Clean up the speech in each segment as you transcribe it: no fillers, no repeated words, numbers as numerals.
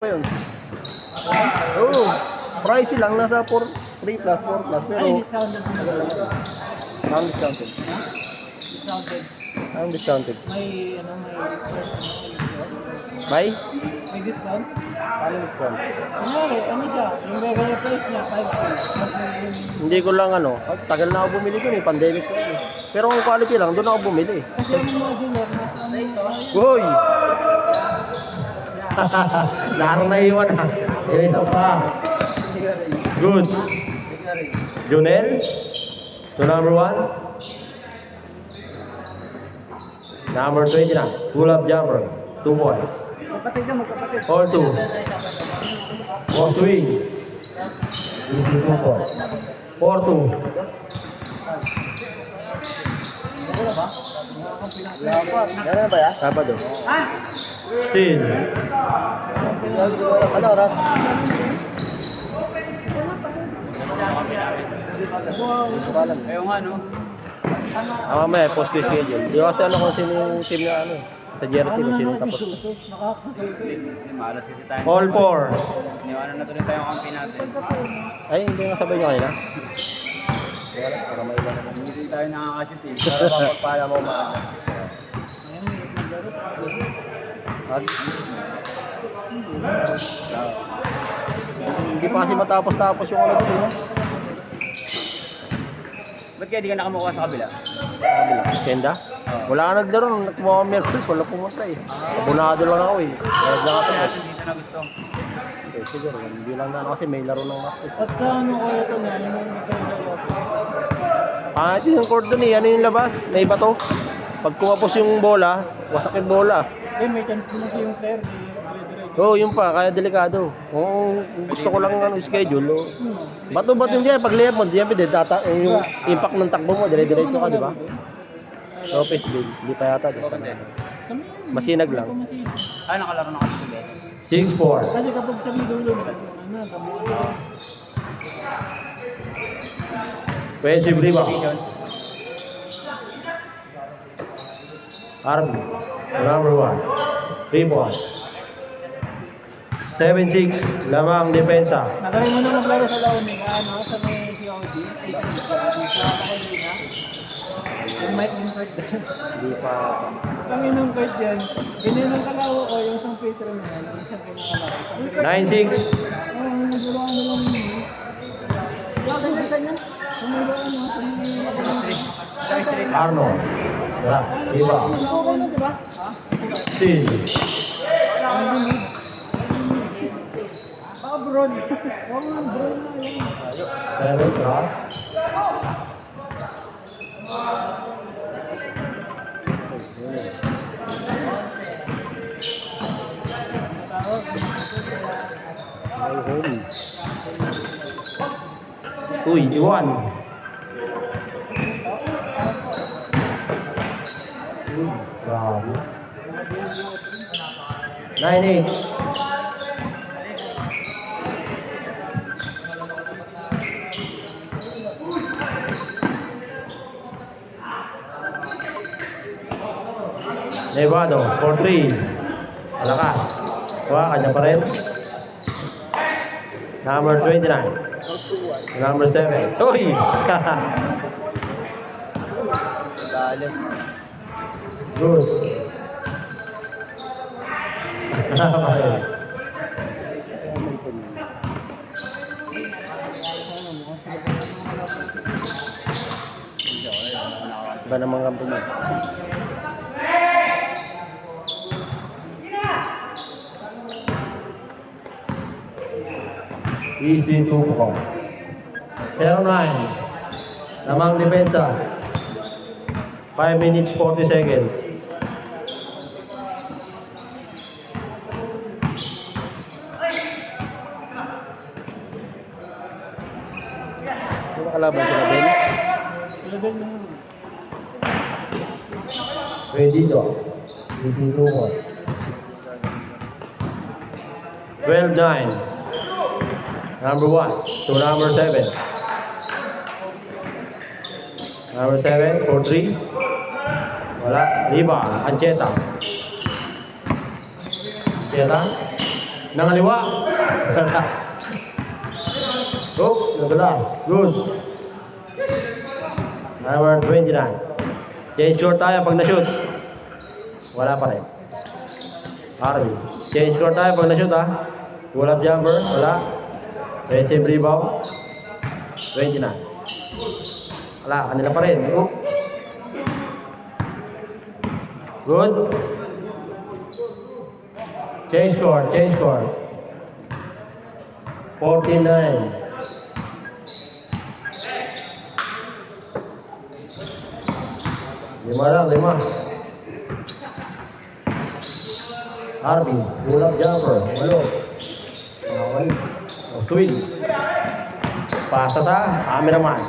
Ayun. Oo. Pricey lang. Nasa 4, 3 plus, 4 plus. Pero, Ay, discounted mo na. non-discounted. Discounted. Non-discounted. May, ano, may discount. May? May discount? Paano discount? Kunyari, ano siya? Yung regular price niya, 5K. Mas may Hindi ko lang ano. Tagal na ako bumili dun eh. Pandemic ko eh. Pero kung quality lang, doon ako bumili. kasi yung modular, nasa ano ito? Hoy! Larang naiwan ha. Ito pa. Good. Junel? To number 1. Number 20 na. Pull up jumper. 2 points. Kapatid ka, magkapatid. All 2. Walk to win. Easy 2 points. 4-2. Gano'n ba yan? Sabado. Ah! Still. Ano oras? Ayaw nga, no? Mamaya, post ko yung schedule. Di ko kasi ano kung sino yung team na ano. Sa jersey kung sino tapos. Malas kasi tayo. All 4. Iniwanan na tuloy tayo ang kampi natin. Ay, hindi nga sabay nyo kanina. Wala, para may ilan naman. Hindi tayo nakakashoot eh. Para mapagpala mo maaga. Hindi pa kasi matapos-tapos yung ano doon, no? Ba't kaya di ka nakamukuha sa kabila? Senda? Wala ka naglaro nung nakuha ko Mercedes, wala pumunta eh. Abunado lang ako eh. Kaya lang ako. Kaya dito na gusto. Okay, siguro. Hindi lang na kasi may laro ng Mercedes. At sa ano ko ito na, ano yung Pangit yung court doon eh. Ano yung labas? May bato. Pag kumapos yung bola, wasak yung bola. eh, may chance din kasi yung player. Oo, yun pa. Kaya delikado. Oo, gusto ko lang ano, schedule. Oh. Bato-bato hindi yan. Pag layup mo, di yan pwede. Yung impact ng takbo mo, dire-diretso ka, di ba? Lopez din. Hindi pa yata. Di pa na. Masinag lang. Ah, nakalaro na kasi beses. 6-4. Kasi kapag sa middle yun, ano, kamuha. Offensive rebound. Army. Number 1. 3 points. 7-6. Lamang depensa. Nagaling mo na maglaro sa laon eh, ano, sa may COD. Sa Pakalina. Yung Mike Winford din. Hindi pa. Ang inong card yan, ininong kalawo ko yung isang Petro na yan, yung isang pinakalaro. 9-6. Ang naguluhan na lang yun. Yung ang bisa niya, kumuluhan na. Arnold. Wala. Iba. Okay na, diba? Still. Baka broad. Huwag nga broad na yun. 7 cross. Uy, Iwan. Grabe. 9-8. Nevado, 4-3. Malakas. Kanya pa rin. Number 29. Number 7. Uy! Good. Iba namang kampo mo. Easy 2 points. 09. Lamang depensa. 5 minutes 40 seconds. Ano kalaban ko na din? Pwede ito. Easy 2 points. 12-9. Number 1 to number 7. Number 7, 4-3. Wala. Riba. Ancheta. Ancheta. Nangaliwa. Oops, nadulas. Good. Number 29. Change score tayo pag na-shoot. Wala pa rin. Arby. Change score tayo pag na-shoot ha. Pull-up jumper. Wala. Defensive rebound. 29. Wala. Kanila pa rin. Oop. Good. Change score. Change score. 49. Lima lang, lima. Arby, pull-up jumper. Walo. Okay. Swing. Pasa sa cameraman.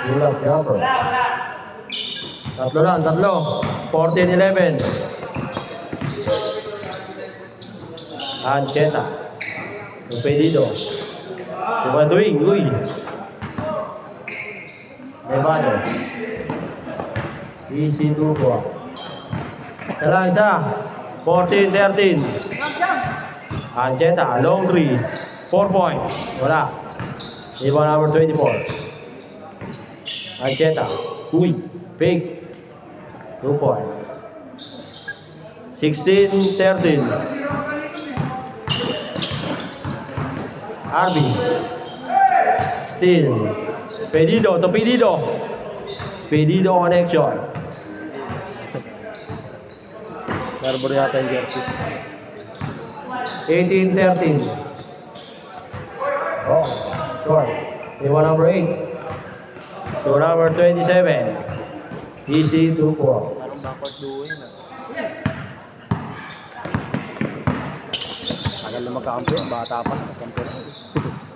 Pull-up jumper. Tatlo lang, tatlo. 14-11. Ancheta. Pedido. Tumaduing. Uy. Nevado. Easy to go. Tala isa. 14-13. Ancheta. Long 3. 4 points. Wala. Iba number 24. Ancheta. Uy. Big. 2 points. 16-13. Arby. Still. Pedido to Pedido. Pedido connection. Garbor yata yung jersey. 18-13. Oh, short. Iwan number 8. To number 27. Easy 2-4. Parang backward duo yun ah. Tagal na magkakampi. Bata pa. Magkampi na.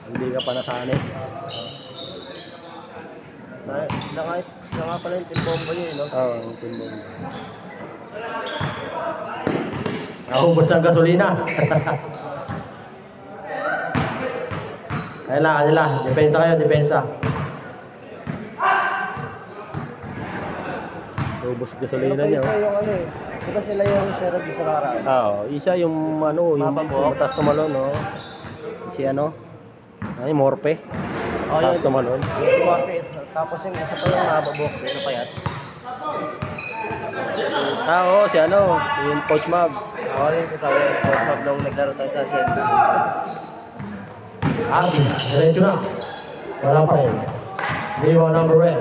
Hindi ka pa nasanay. Na nga pala yung timbomba niya, no? Oo, yung timbong. Nakubos ng gasolina. Kanila. Depensa kayo, depensa. Nakubos gasolina niya. Isa yung ano eh. Diba sila yung Sheriff di Sarara? Oo, isa yung ano, yung matas tumalon, no? Si ano? Ay, Morpe. Oh, Matas yun. tumalon. Si Morphe. Tapos yung isa pa yung nababok. Ano payat? Oo, si ano, yung Coach Mab. Oo, yun kita. Coach Mab nung naglaro tayo sa Sheriff. Arby, diretso na. Wala pa rin. Rebound number 1.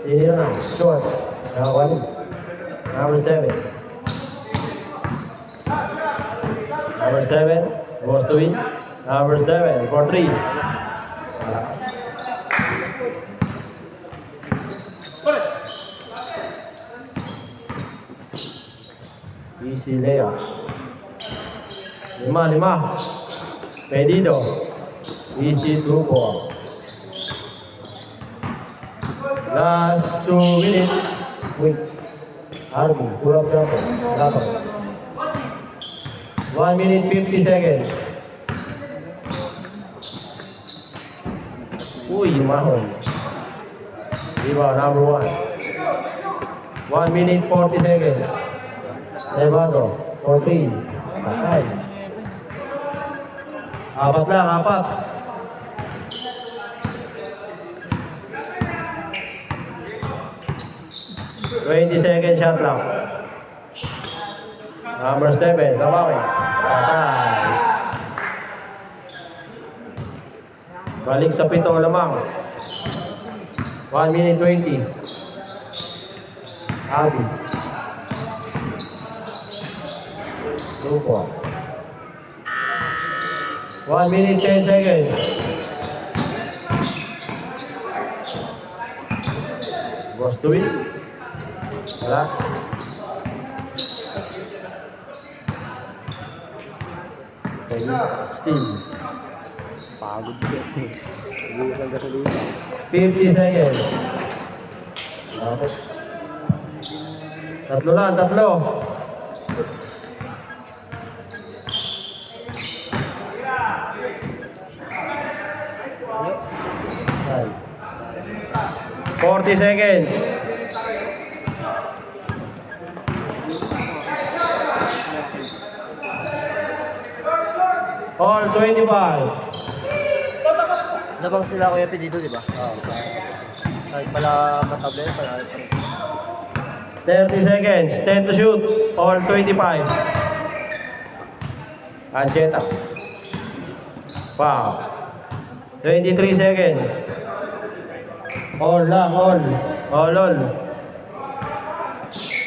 Hindi na, short. Nakawali. Number 7. Number 7 goes to win. Number 7 for 3. Easy layup. 5. Pedido. Easy 2-4. Last 2 minutes. Wait. Arby, pull-up jumper. Dapat. 1 minute 50 seconds. Uy, mahon. Rebound number 1. 1 minute 40 seconds. Nevado, 14. Patay. Apat lang, apat. Second shot lang. Number 7, Kawawi. Patay. Balik sa 7 lamang. 1 minute 20. Abi. 2-4. 1 minute 10 seconds. Was to win. Wala. Still. Pagod siya. Bukas ang gasolina. 50 seconds. Okay. Tatlo lang, tatlo. 40 seconds. All 25. Nabang sila Kuya P dito, di ba? Oo. Kahit pala matable, pala 30 seconds. 10 to shoot. All 25. Ancheta. Wow. 23 seconds. All lang, all. All.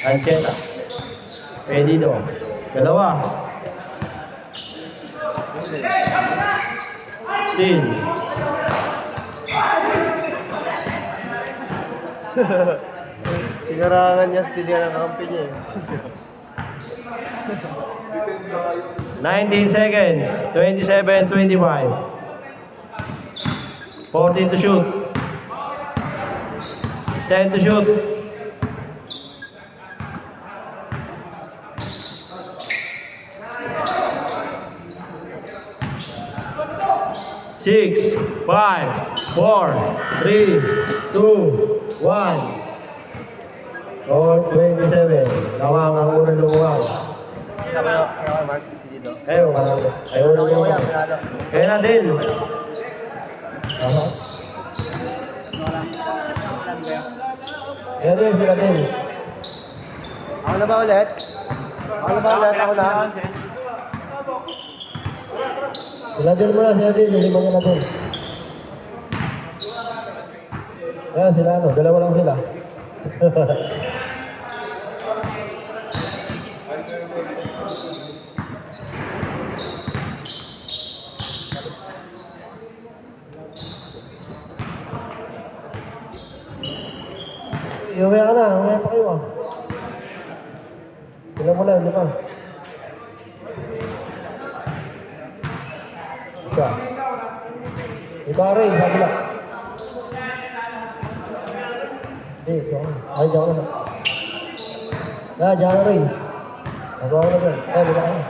Ancheta. Pedido. Dalawa. Still. Tinarangan niya, still yan ang kampi niya eh. 19 seconds. 27, 25. 14 to shoot. 10 to shoot. Six, 5, 4, 3, 2, 1. All 27. Lawang ang unang lumuwag. Mark dito. Ayaw na lumuwag. Kaya na din. Kaya din sila din. Ako na ba ulit? Ako na. Sila din muna, sila din. Lima nyo na din. Kaya sila ano, dalawa lang sila. Iuwi ka na, uwi pa kayo ah. Sila muna, lima. Isa. Ibaray, sabi lang. Hindi, jangan. Ay, jangan na. Ah, jangan na rin. Ako na rin. Bila ka na.